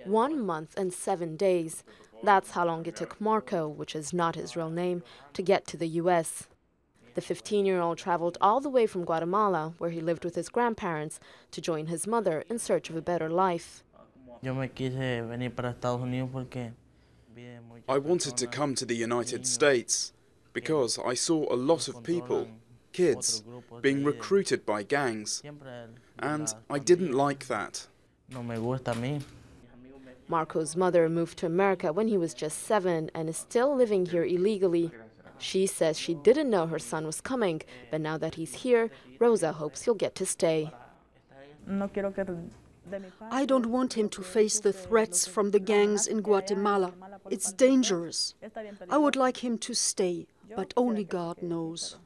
1 month and 7 days. That's how long it took Marco, which is not his real name, to get to the U.S. The 15-year-old traveled all the way from Guatemala, where he lived with his grandparents, to join his mother in search of a better life. I wanted to come to the United States because I saw a lot of people, kids, being recruited by gangs, and I didn't like that. Marco's mother moved to America when he was just 7 and is still living here illegally. She says she didn't know her son was coming, but now that he's here, Rosa hopes he'll get to stay. I don't want him to face the threats from the gangs in Guatemala. It's dangerous. I would like him to stay, but only God knows.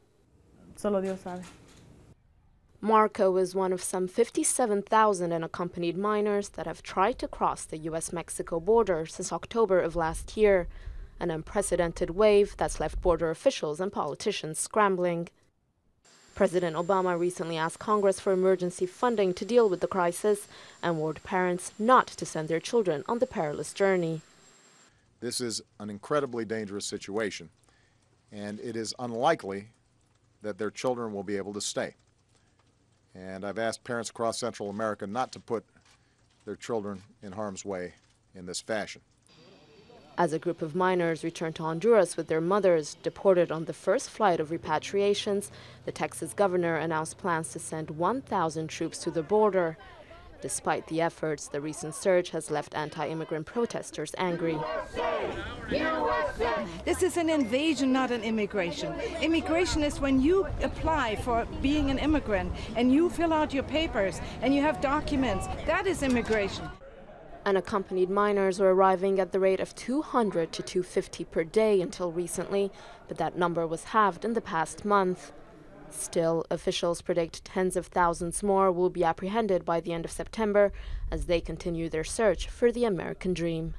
Marco is one of some 57,000 unaccompanied minors that have tried to cross the U.S.-Mexico border since October of last year, an unprecedented wave that's left border officials and politicians scrambling. President Obama recently asked Congress for emergency funding to deal with the crisis and warned parents not to send their children on the perilous journey. This is an incredibly dangerous situation, and it is unlikely that their children will be able to stay. And I've asked parents across Central America not to put their children in harm's way in this fashion. As a group of minors returned to Honduras with their mothers, deported on the first flight of repatriations, the Texas governor announced plans to send 1,000 troops to the border. Despite the efforts, the recent surge has left anti-immigrant protesters angry. This is an invasion, not an immigration. Immigration is when you apply for being an immigrant and you fill out your papers and you have documents. That is immigration. Unaccompanied minors were arriving at the rate of 200 to 250 per day until recently, but that number was halved in the past month. Still, officials predict tens of thousands more will be apprehended by the end of September as they continue their search for the American dream.